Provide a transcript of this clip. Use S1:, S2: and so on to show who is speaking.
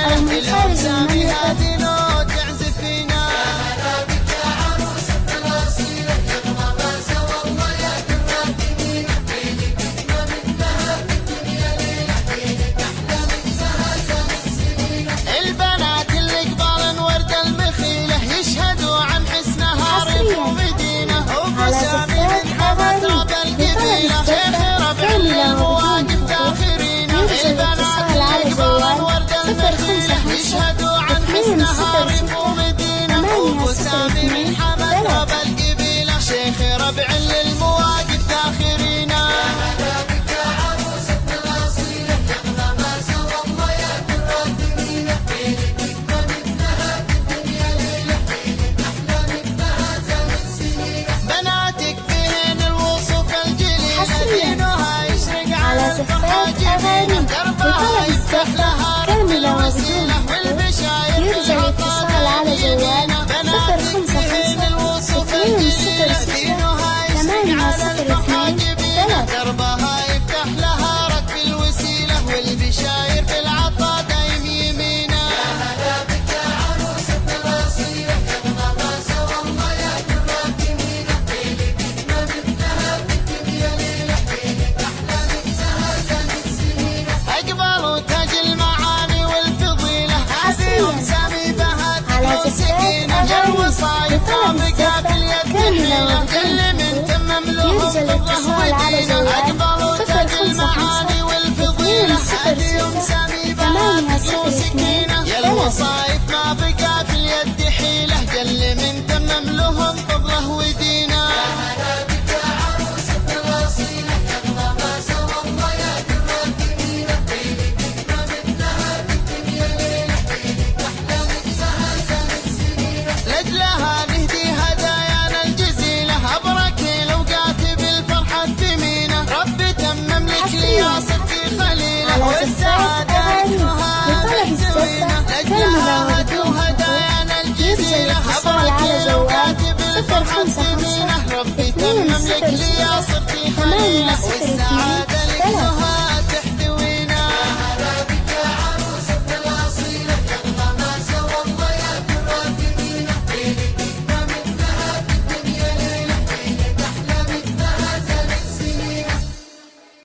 S1: أو من خارج المملكة
S2: تعزف فينا. هلا بك يا عروسة الأصيلة، يلا ما سوى الله يا كراتبين، عينك ما مثلها في الدنيا ليلة، عينك أحلى منها سنة سنين. البنات اللي قبال ورد المخيلة يشهدوا عن حسنها ريف ومدينة، وبسامي من حمد رب القبيلة، شيخ ربع للمواقف داخرين. البنات اللي قبال ورد المخيلة يشهدوا عن حسنها ريف ومدينة، وبسامي من حمد رب القبيلة، شيخ ربع للمواقف داخرين. يا هلا بك يا عروسة الأصيلة، يغلى ما سوى الله يا كراتبين، عينك ما مثلها في الدنيا ليلة، عينك أحلى منها سنة سنين. بناتك فيهن الوصوف الجليلة، دينها يشرق على الفرحة جميلة، دربها يفتح لها رب الوسيلة، والبشاير
S1: يرجى الاتصال على جوال 055 206
S2: دينها يشرق على الفرحة جميلة،
S1: 002
S2: دربها يفتح لها رب الوسيلة، والبشاير في العطا دايم يمينة. يا هلا بك يا عروسة الأصيلة، يغلى ما سوى الله يا كراتبين، عينك ما مثلها في الدنيا ليلة، عينك أحلى منها سنة سنين. أقبل وتاج المعاني والفضيلة، هذه سامي بهات
S1: على
S2: وسكينة،
S1: زفاف
S2: الوصايف طابقة في اليد حيلة، كل من تمم لهم
S1: يرجى الاتصال على
S2: ودينة.
S1: جوال
S2: أقبل وتاج
S1: 055
S2: المعاني والفضيلة، هذه سامي بهات وسكينة، يا الوصايف ما بقى في اليد حيلة، كل من تمم لهم فضله ودينة. يا هلا بك يا عروسة الأصيلة، يغلى ما سوى الله يا كراتبين، عينك ما مثلها في الدنيا ليلة، عينك أحلى منها سنة سنين. لأجلها نهدي هدايانا الجزيلة، أبرك الأوقات بالفرحة الثمينة، ربي تمم لك يا ستي خليلة،
S1: على
S2: والسعادة
S1: زفاف أغاني لطلب الستة كاملة
S2: لأجلها هدايانا
S1: يرجى
S2: الجزيلة،
S1: الاتصال
S2: أبرك
S1: على
S2: الأوقات
S1: جوال
S2: بالفرحة
S1: 055